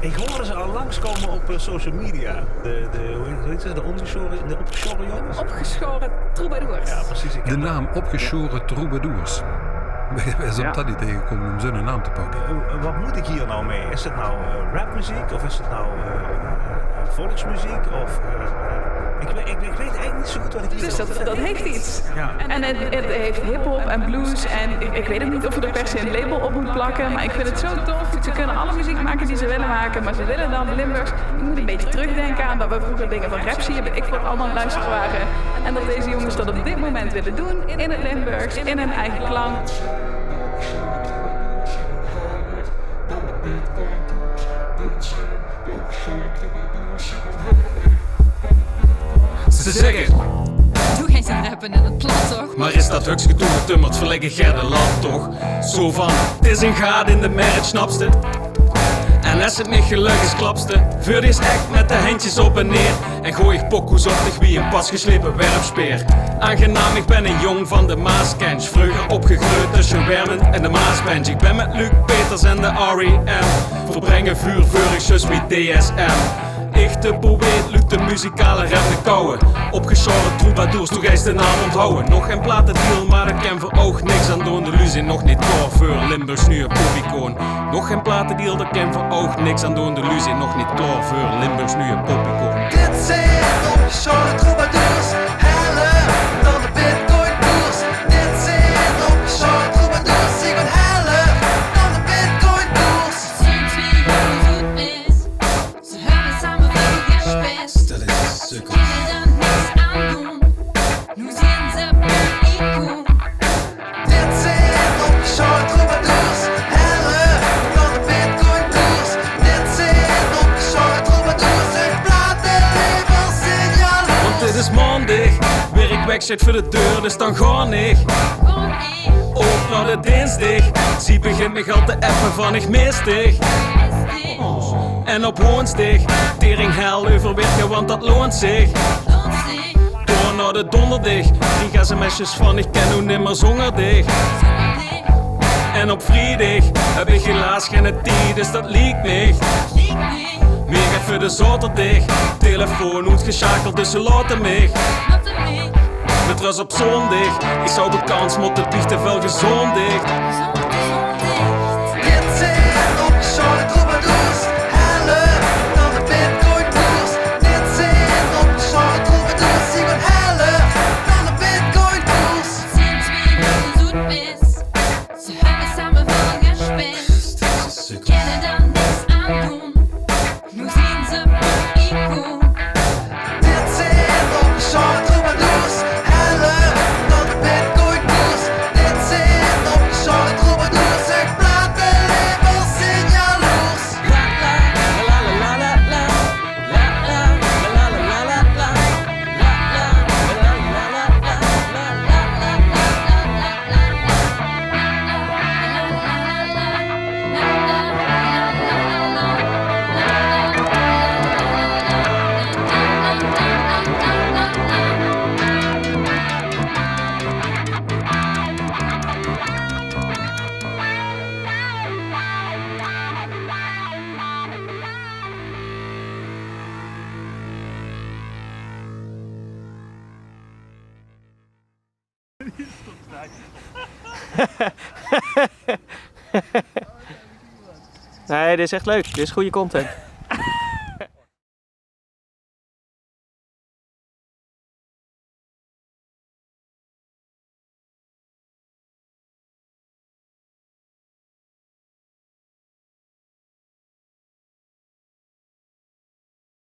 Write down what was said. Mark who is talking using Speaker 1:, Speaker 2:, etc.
Speaker 1: Ik hoorde ze al langskomen op social media. Hoe heet ze? De opgeschoren jongens?
Speaker 2: Opgeschoren troubadours.
Speaker 1: Ja, precies.
Speaker 3: De naam Opgeschoren Troubadours. Wij zijn op dat niet tegengekomen om zo'n naam te pakken.
Speaker 1: Wat moet ik hier nou mee? Is het nou rapmuziek of is het nou volksmuziek? Of, ik weet eigenlijk niet zo goed wat ik hier
Speaker 2: Dus dat heeft iets.
Speaker 1: Ja.
Speaker 2: En het heeft hiphop en blues en ik weet ook niet of er per se een label op moet plakken, maar ik vind het zo tof. Ze kunnen alle muziek maken die ze willen maken, maar ze willen dan Limburgs. Je moet een beetje terugdenken aan dat we vroeger dingen van rap zien, ik voor allemaal luisteren waren. En dat deze jongens dat op dit moment willen doen, in het Limburgs, in hun eigen klank.
Speaker 4: Ze zeggen,
Speaker 5: doe geen zin rappen in het plat toch?
Speaker 4: maar is dat hukske toegetummerd, verleggen gij de lat toch? Zo van, het is een gaat in de merk, snapste? En als het niet gelukkig is, klapste. Vuur is echt met de handjes op en neer. En gooi ik pokoes op de wie een pas geslepen werpspeer. Aangenaam, ik ben een jong van de Maaskens. Vroeger opgegroeid tussen Wernen en de Maasbench. Ik ben met Luc Peters en de R.E.M. Verbrengen vuurvurig, zus wie DSM. Ik de poëet, Luc de muzikale rap de kouwe. Opgeschoren troubadours, toch eens de naam onthouden. Nog geen platendeal, maar ik ken voor oog niks aan doen. De Luzie nog niet klaar voor Limburgs nu een popicoon. Nog geen platendeal, daar ken voor oog niks aan doen. De Luzie nog niet klaar voor Limburgs nu een popicoon.
Speaker 6: Dit zijn opgeschoren troubadours, heller dan de bitcoin-koers. Dit zijn opgeschoren troubadours, ik ben heller dan de bitcoin-koers.
Speaker 5: Zijn twee jongens goed mis. Ze hebben samen veel gespest. Kunnen er niks aan doen. Nu zijn ze een icoon.
Speaker 6: Dit zijn opgeschoren troubadours, heller dan de bitcoin-koers. Dit zijn opgeschoren troubadours, ik plaat de labels in jaloers.
Speaker 4: Want dit is maandag, werk weg zit voor de deur, dus dan ga ik.
Speaker 5: Gewoon ik.
Speaker 4: Op naar de dinsdag, zie begint me al te appen van ik mis dich. En op woensdag, tering hel overwerken, want dat loont zich.
Speaker 5: Loont zich.
Speaker 4: Door naar de donderdag, 3 sms'jes van ik ken hoe nimmer zonder dich. En op vrijdag heb ik helaas geen tijd, dus dat liegt niet.
Speaker 5: Liek niet.
Speaker 4: Weer even de zaterdag, telefoon uitgeschakeld, dus ze laten mij.
Speaker 5: Wat een mee.
Speaker 4: Met rust op zondag, ik zou de kans moeten biechten wel gezondig.
Speaker 6: Dit zijn opgeschoren troubadours, heller dan de bitcoin-koers. Dit zijn opgeschoren troubadours, ik ben heller dan de bitcoin-koers.
Speaker 5: Zijn twee jongens goed mis. Ze hebben samen veel gespest. Kunnen er niks aan doen. Nu zijn ze een icoon.
Speaker 6: Dit zijn opgeschoren troubadours, heller dan de bitcoin-koers. Dit zijn opgeschoren troubadours, ik plaat de labels in jaloers.
Speaker 4: La la la la la la la la la la la la la
Speaker 7: Nee, dit is echt leuk. Dit is goede content.